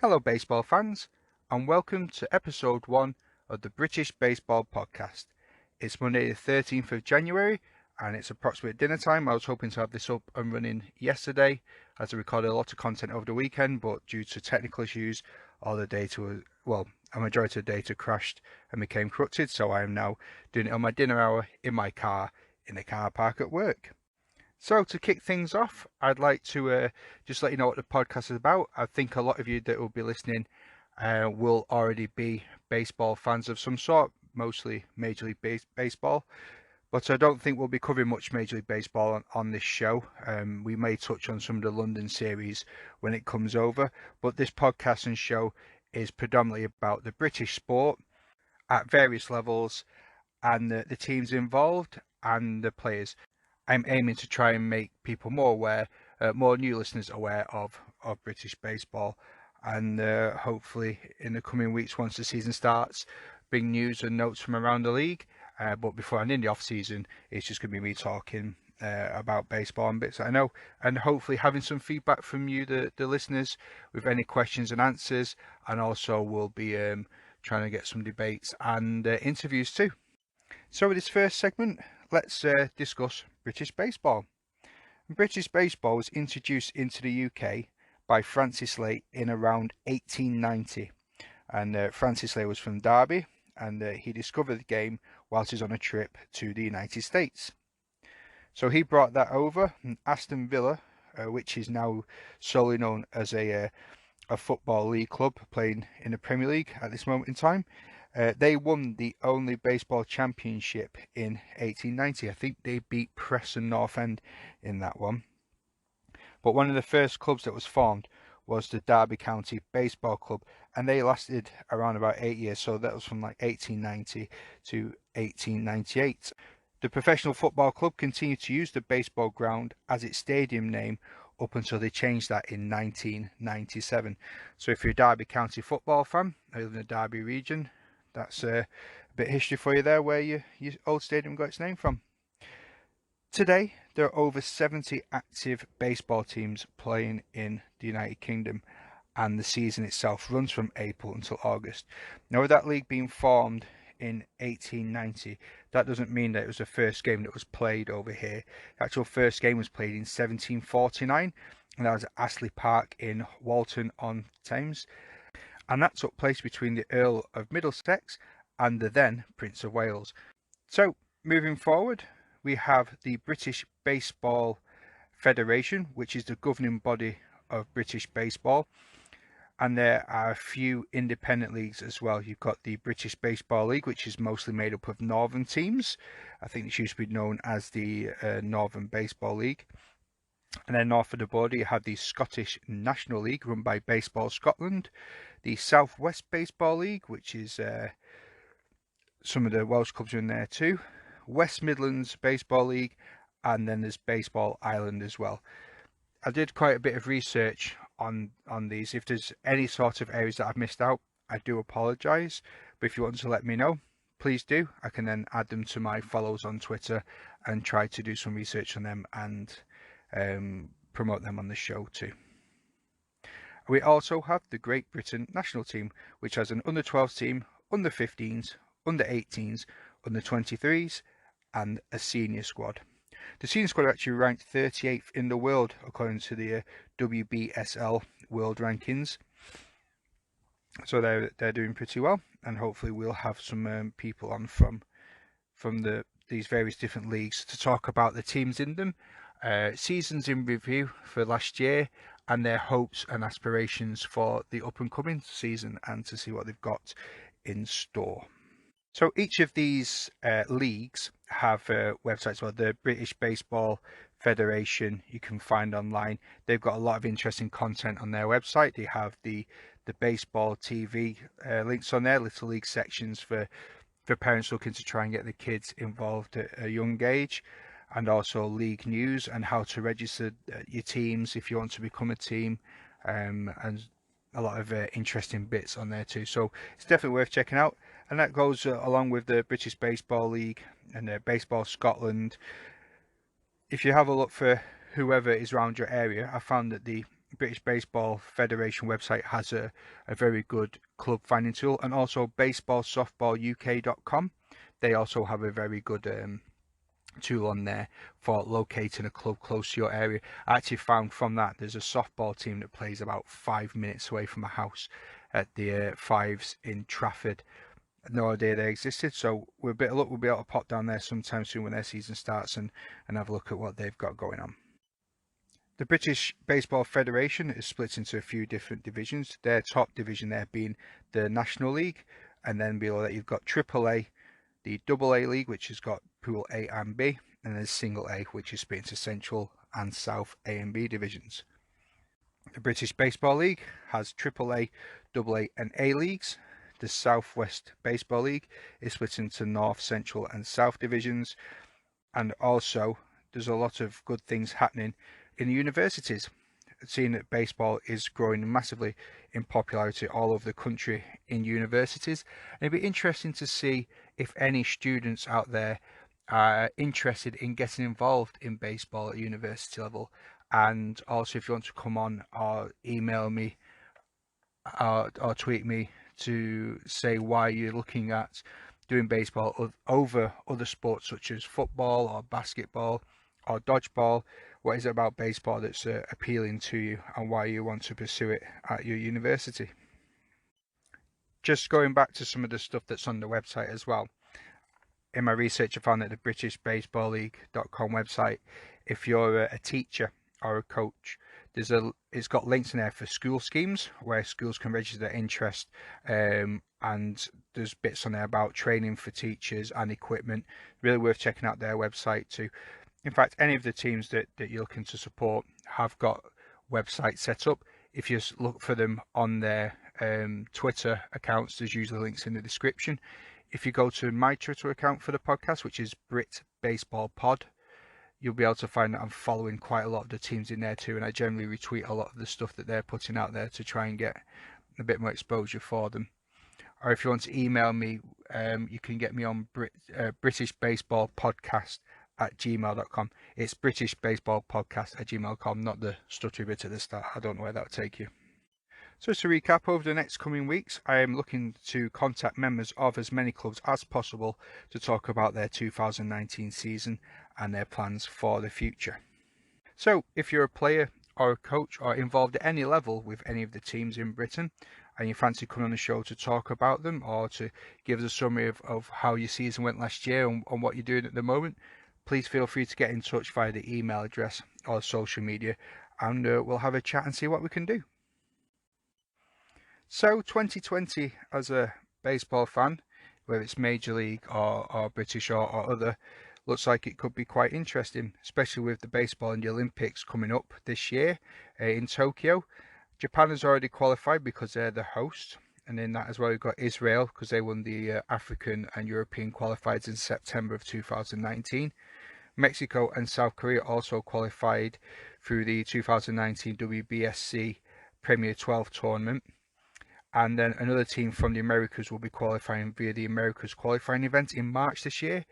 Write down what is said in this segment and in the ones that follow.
Hello baseball fans, and welcome to episode 1 of the British Baseball Podcast. It's Monday the 13th of January and it's approximately dinner time. I was hoping to have this up and running yesterday as I recorded a lot of content over the weekend, but due to technical issues, all the data a majority of the data crashed and became corrupted, so I am now doing it on my dinner hour in my car in the car park at work. So to kick things off, I'd like to just let you know what the podcast is about. I think a lot of you that will be listening will already be baseball fans of some sort, mostly Major League Baseball. But I don't think we'll be covering much Major League Baseball on this show. We may touch on some of the London series when it comes over, but this podcast and show is predominantly about the British sport at various levels and the teams involved and the players. I'm aiming to try and make people more aware, more new listeners aware of British baseball, and hopefully in the coming weeks, once the season starts, bring news and notes from around the league. But before and in the off season, it's just going to be me talking about baseball and bits that I know, and hopefully having some feedback from you, the listeners, with any questions and answers, and also we'll be trying to get some debates and interviews too. So with this first segment, let's discuss British baseball. British baseball was introduced into the UK by Francis Lay in around 1890, and Francis Lay was from Derby, and he discovered the game whilst he was on a trip to the United States. So he brought that over, and Aston Villa, which is now solely known as a football league club playing in the Premier League at this moment in time, they won the only baseball championship in 1890. I think they beat Preston North End in that one. But one of the first clubs that was formed was the Derby County Baseball Club, and they lasted around about 8 years. So that was from like 1890 to 1898. The professional football club continued to use the baseball ground as its stadium name up until they changed that in 1997. So if you're a Derby County football fan, I live in the Derby region, that's a bit of history for you there, where your old stadium got its name from. Today, there are over 70 active baseball teams playing in the United Kingdom, and the season itself runs from April until August. Now, with that league being formed in 1890, that doesn't mean that it was the first game that was played over here. The actual first game was played in 1749, and that was at Astley Park in Walton-on-Thames. And that took place between the Earl of Middlesex and the then Prince of Wales. So, moving forward, we have the British Baseball Federation, which is the governing body of British baseball. And there are a few independent leagues as well. You've got the British Baseball League, which is mostly made up of northern teams. I think it used to be known as the Northern Baseball League. And then north of the border, you have the Scottish National League, run by Baseball Scotland. The South West Baseball League, which is some of the Welsh clubs are in there too. West Midlands Baseball League, and then there's Baseball Ireland as well. I did quite a bit of research on these. If there's any sort of areas that I've missed out, I do apologise. But if you want to let me know, please do. I can then add them to my follows on Twitter and try to do some research on them and promote them on the show too. We also have the Great Britain national team, which has an under 12s team, under 15s, under 18s, under 23s, and a senior squad. The senior squad are actually ranked 38th in the world according to the WBSL World Rankings. So they're doing pretty well, and hopefully we'll have some people on from these various different leagues to talk about the teams in them, seasons in review for last year, and their hopes and aspirations for the up and coming season, and to see what they've got in store. So each of these leagues have websites. Well, the British Baseball Federation you can find online. They've got a lot of interesting content on their website. They have the baseball TV links on there, little league sections for parents looking to try and get the kids involved at a young age, and also league news and how to register your teams if you want to become a team, and a lot of interesting bits on there too. So it's definitely worth checking out, and that goes along with the British Baseball League and Baseball Scotland. If you have a look for whoever is around your area, I found that the British Baseball Federation website has a very good club finding tool, and also baseballsoftballuk.com. They also have a very good tool on there for locating a club close to your area. I actually found from that there's a softball team that plays about 5 minutes away from my house at the Fives in Trafford. No idea they existed, so with a bit of luck we'll be able to pop down there sometime soon when their season starts and have a look at what they've got going on. The British Baseball Federation is split into a few different divisions. Their top division there being the National League, and then below that you've got AAA, the AA League, which has got Pool A and B, and then Single A, which is split into Central and South A and B divisions. The British Baseball League has AAA, AA and A leagues. The South West Baseball League is split into North, Central and South divisions. And also there's a lot of good things happening in the universities. Seeing that baseball is growing massively in popularity all over the country in universities. And it'd be interesting to see if any students out there are interested in getting involved in baseball at university level. And also if you want to come on or email me or tweet me to say why you're looking at doing baseball over other sports such as football or basketball or dodgeball. What is it about baseball that's appealing to you and why you want to pursue it at your university? Just going back to some of the stuff that's on the website as well. In my research, I found that the BritishBaseballLeague.com website, if you're a teacher or a coach, it's got links in there for school schemes where schools can register their interest, and there's bits on there about training for teachers and equipment. Really worth checking out their website too. In fact, any of the teams that you're looking to support have got websites set up. If you just look for them on their Twitter accounts, there's usually links in the description. If you go to my Twitter account for the podcast, which is Brit Baseball Pod, you'll be able to find that I'm following quite a lot of the teams in there too, and I generally retweet a lot of the stuff that they're putting out there to try and get a bit more exposure for them. Or if you want to email me, you can get me on britishbaseballpodcast@gmail.com. It's britishbaseballpodcast@gmail.com, not the stuttery bit at the start. I don't know where that'll take you. So to recap, over the next coming weeks, I am looking to contact members of as many clubs as possible to talk about their 2019 season and their plans for the future. So if you're a player or a coach or involved at any level with any of the teams in Britain and you fancy coming on the show to talk about them or to give us a summary of how your season went last year and what you're doing at the moment, please feel free to get in touch via the email address or social media, and we'll have a chat and see what we can do. So 2020 as a baseball fan, whether it's Major League or British or other, looks like it could be quite interesting, especially with the baseball and the Olympics coming up this year in Tokyo. Japan has already qualified because they're the host, and in that as well we've got Israel because they won the African and European qualifiers in September of 2019. Mexico and South Korea also qualified through the 2019 WBSC Premier 12 tournament. And then another team from the Americas will be qualifying via the Americas qualifying event in March this year,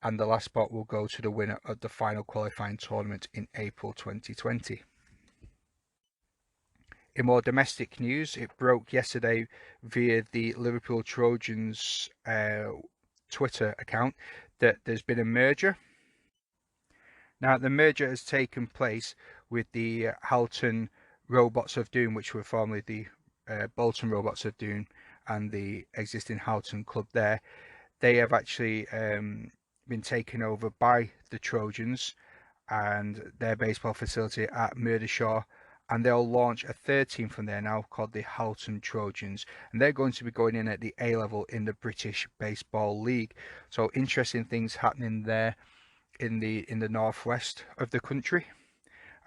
and the last spot will go to the winner of the final qualifying tournament in April 2020. In more domestic news, it broke yesterday via the Liverpool Trojans Twitter account that there's been a merger. Now, the merger has taken place with the Halton Robots of Doom, which were formerly the Bolton Robots of Doom and the existing Houghton club there. They have actually been taken over by the Trojans and their baseball facility at Murdershaw, and they'll launch a third team from there now called the Halton Trojans, and they're going to be going in at the A level in the British Baseball League. So interesting things happening there in the northwest of the country,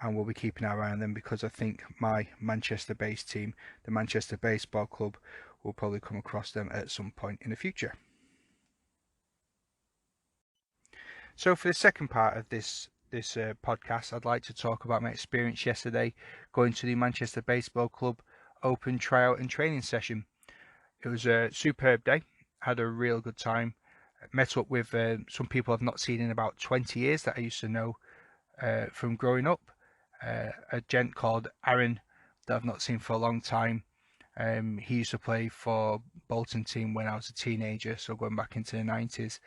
and we'll be keeping our eye on them because I think my Manchester-based team, the Manchester Baseball Club, will probably come across them at some point in the future. So for the second part of this podcast, I'd like to talk about my experience yesterday going to the Manchester Baseball Club open tryout and training session. It was a superb day. Had a real good time. Met up with some people I've not seen in about 20 years that I used to know from growing up. A gent called Aaron that I've not seen for a long time. He used to play for Bolton team when I was a teenager, so going back into the 90s,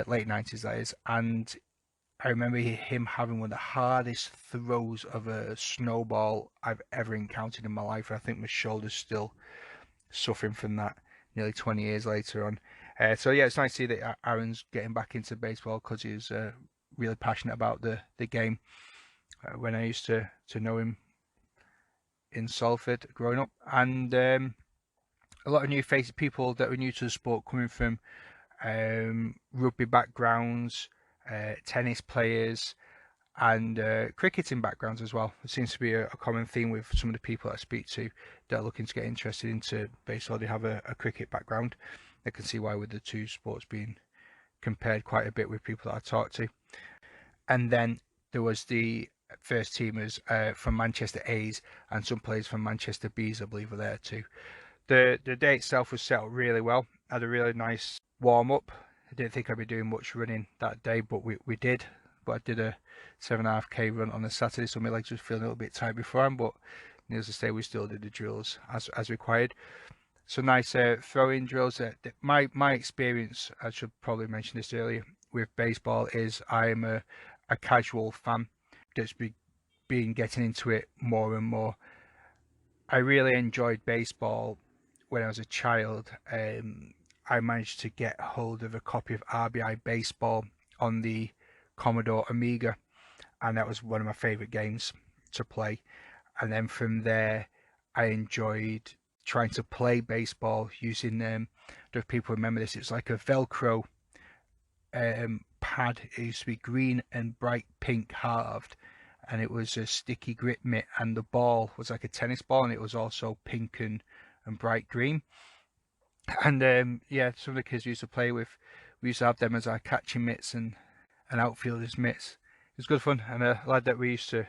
late 90s that is, and I remember him having one of the hardest throws of a snowball I've ever encountered in my life. I think my shoulder's still suffering from that nearly 20 years later on. So yeah, it's nice to see that Aaron's getting back into baseball because he's really passionate about the game. When I used to know him in Salford growing up, and a lot of new faces, people that were new to the sport, coming from rugby backgrounds, tennis players, and cricketing backgrounds as well. It seems to be a common theme with some of the people I speak to that are looking to get interested into baseball. They have a cricket background. I can see why with the two sports being compared quite a bit with people that I talk to. And then there was the first teamers from Manchester A's and some players from Manchester B's, I believe, were there too. The day itself was set up really well. Had a really nice warm up. I didn't think I'd be doing much running that day, but we did. But I did a 7.5k run on a Saturday, so my legs was feeling a little bit tired beforehand. But needless to say, we still did the drills as required. So nice throwing drills. My experience, I should probably mention this earlier, with baseball is I'm a casual fan that's been getting into it more and more. I really enjoyed baseball when I was a child. I managed to get hold of a copy of RBI Baseball on the Commodore Amiga, and that was one of my favorite games to play. And then from there, I enjoyed trying to play baseball using if people remember this, it's like a Velcro pad. It used to be green and bright pink halved, and it was a sticky grip mitt, and the ball was like a tennis ball, and it was also pink and bright green. And yeah, some of the kids we used to play with, we used to have them as our catching mitts and outfielders mitts. It was good fun. And a lad that we used to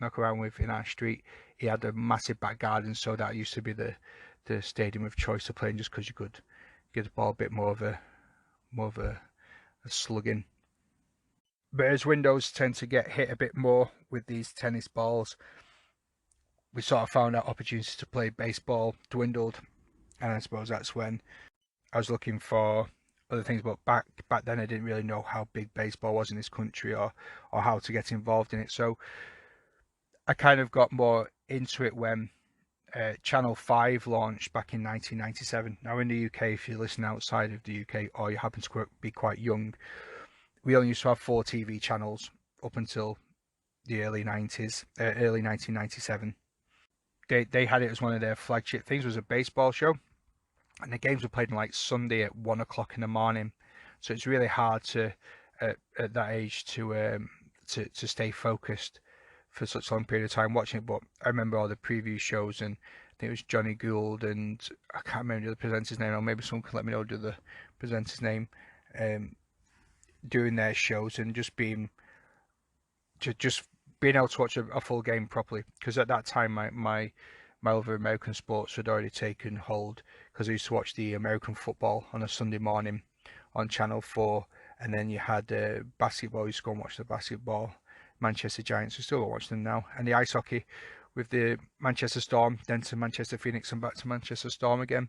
knock around with in our street, he had a massive back garden, so that used to be the stadium of choice to play in, just because you could give the ball a bit more of a slugging. But as windows tend to get hit a bit more with these tennis balls, we sort of found out opportunities to play baseball dwindled, and I suppose that's when I was looking for other things. But back then, I didn't really know how big baseball was in this country, or how to get involved in it. So I kind of got more into it when Channel 5 launched back in 1997. Now in the UK, if you listen outside of the UK or you happen to be quite young, we only used to have 4 TV channels up until the early 90s, early 1997. They had it as one of their flagship things, was a baseball show, and the games were played on like Sunday at 1 o'clock in the morning. So it's really hard to at that age to stay focused for such a long period of time watching it. But I remember all the preview shows, and I think it was Johnny Gould, and I can't remember the presenter's name, or maybe someone can let me know the presenter's name, doing their shows, and just being able to watch a full game properly. Because at that time, my love of American sports had already taken hold, because I used to watch the American football on a Sunday morning on Channel 4, and then you had basketball. You used to go and watch the basketball, Manchester Giants. We still don't watch them now, and the ice hockey with the Manchester Storm, then to Manchester Phoenix, and back to Manchester Storm again.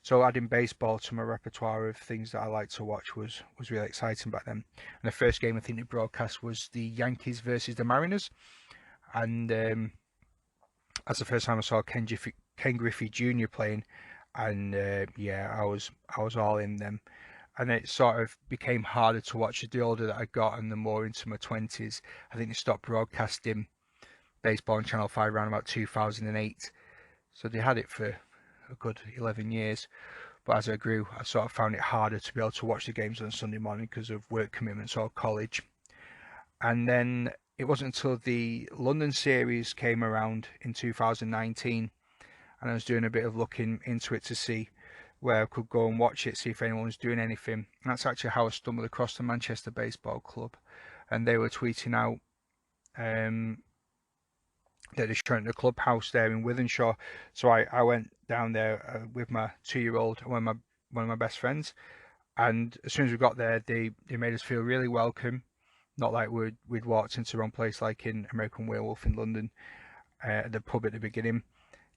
So adding baseball to my repertoire of things that I like to watch was really exciting back then. And the first game I think they broadcast was the Yankees versus the Mariners, and that's the first time I saw Ken Griffey Jr. playing, and yeah, I was all in them. And it sort of became harder to watch the older that I got and the more into my 20s. I think they stopped broadcasting baseball on Channel 5 around about 2008. So they had it for a good 11 years. But as I grew, I sort of found it harder to be able to watch the games on Sunday morning because of work commitments or college. And then it wasn't until the London series came around in 2019, and I was doing a bit of looking into it to see where I could go and watch it, see if anyone was doing anything. And that's actually how I stumbled across the Manchester Baseball Club, and they were tweeting out that they're showing the clubhouse there in Wythenshawe. So I went down there with my 2-year-old and one of my best friends, and as soon as we got there, they made us feel really welcome, not like we'd walked into the wrong place like in American Werewolf in London. at the pub at the beginning.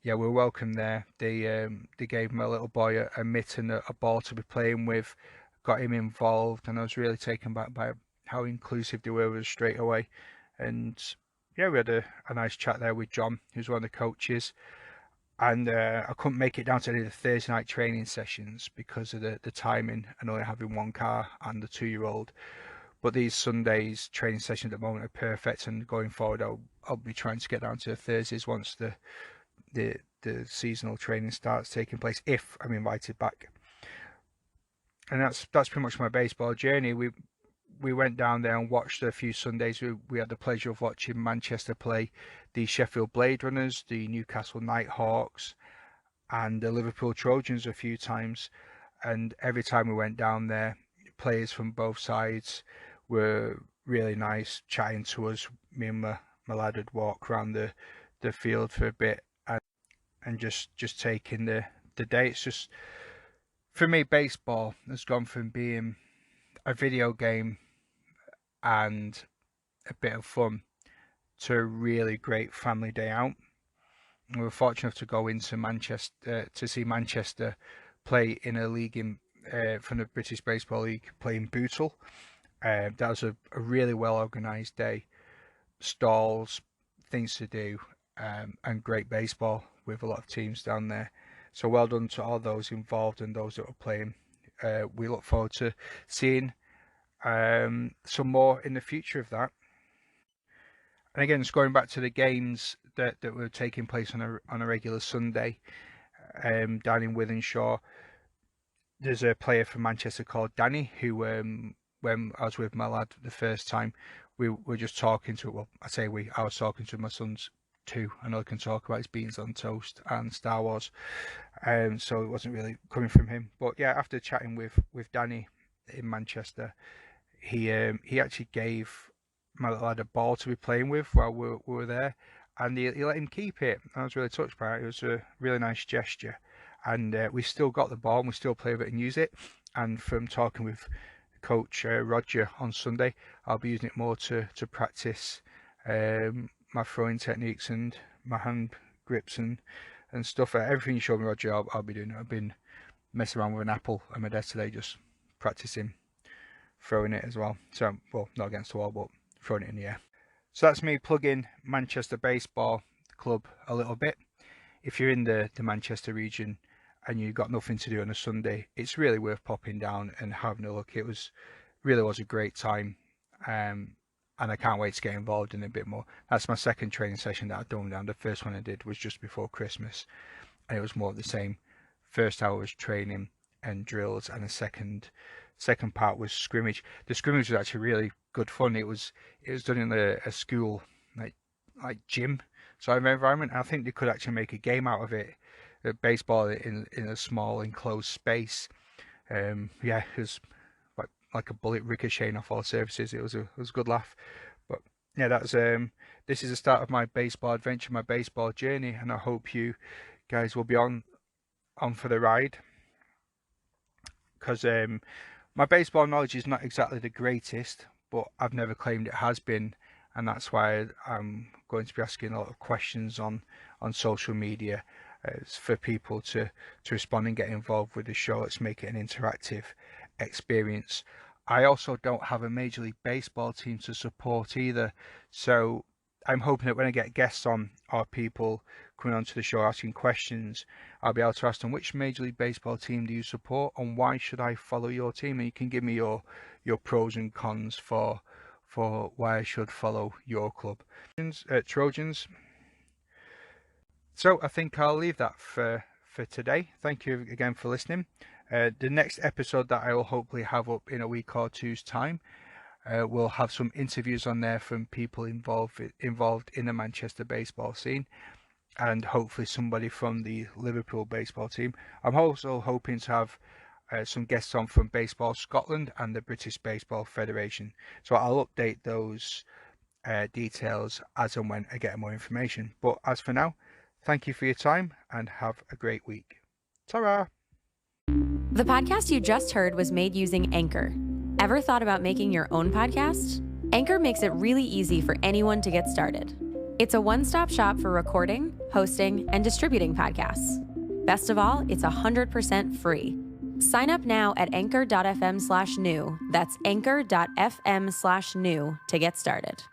Yeah, we were welcome there. They gave my little boy a mitt and a ball to be playing with, got him involved, and I was really taken back by how inclusive they were with us straight away. And yeah, we had a nice chat there with John, who's one of the coaches. And I couldn't make it down to any of the Thursday night training sessions because of the timing and only having one car and the 2-year-old. But these Sundays training sessions at the moment are perfect, and going forward, I'll be trying to get down to Thursdays once the seasonal training starts taking place, if I'm invited back. And that's pretty much my baseball journey. We went down there and watched a few Sundays. We had the pleasure of watching Manchester play the Sheffield Blade Runners, the Newcastle Nighthawks, and the Liverpool Trojans a few times. And every time we went down there, players from both sides were really nice, chatting to us. Me and my lad would walk around the field for a bit and just taking the day. It's just, for me, baseball has gone from being a video game and a bit of fun to a really great family day out. We were fortunate enough to go into Manchester to see Manchester play in a league from the British Baseball League, playing Bootle. That was a really well organised day. Stalls, things to do, and great baseball with a lot of teams down there. So well done to all those involved and those that were playing. We look forward to seeing some more in the future of that. And again, just going back to the games that were taking place on a regular Sunday down in Wythenshawe, there's a player from Manchester called Danny who, when I was with my lad the first time, we were just talking to, well, I was talking to my sons too. I know I can talk about his beans on toast and Star Wars, so it wasn't really coming from him. But yeah, after chatting with Danny in Manchester, he actually gave my little lad a ball to be playing with while we were there, and he let him keep it. I was really touched by it. It was a really nice gesture, and we still got the ball and we still play with it and use it. And from talking with Coach Roger on Sunday, I'll be using it more to practice my throwing techniques and my hand grips and stuff. Everything you showed me, Roger, I'll be doing. I've been messing around with an apple at my desk today, just practicing throwing it as well. So, well, not against the wall, but throwing it in the air. So that's me plugging Manchester Baseball Club a little bit. If you're in the Manchester region and you've got nothing to do on a Sunday, it's really worth popping down and having a look. It really was a great time, and I can't wait to get involved in it a bit more. That's my second training session that I've done now. The first one I did was just before Christmas, and it was more of the same. First hour was training and drills, and the second part was scrimmage. The scrimmage was actually really good fun. It was done in a school like gym sort of environment. I think they could actually make a game out of it. Baseball in a small enclosed space. Yeah, it was like a bullet ricocheting off all surfaces. It was a good laugh. But yeah, that's this is the start of my baseball adventure, my baseball journey, and I hope you guys will be on for the ride, because my baseball knowledge is not exactly the greatest, but I've never claimed it has been, and that's why I'm going to be asking a lot of questions on social media for people to respond and get involved with the show. Let's make it an interactive experience. I also don't have a Major League Baseball team to support either, so I'm hoping that when I get guests on or people coming onto the show asking questions, I'll be able to ask them, which Major League Baseball team do you support and why should I follow your team? And you can give me your pros and cons for why I should follow your club. Trojans. So I think I'll leave that for today. Thank you again for listening. The next episode that I will hopefully have up in a week or two's time, we'll have some interviews on there from people involved in the Manchester baseball scene, and hopefully somebody from the Liverpool baseball team. I'm also hoping to have some guests on from Baseball Scotland and the British Baseball Federation. So I'll update those details as and when I get more information. But as for now, thank you for your time and have a great week. Ta-ra! The podcast you just heard was made using Anchor. Ever thought about making your own podcast? Anchor makes it really easy for anyone to get started. It's a one-stop shop for recording, hosting, and distributing podcasts. Best of all, it's 100% free. Sign up now at anchor.fm/new. That's anchor.fm/new to get started.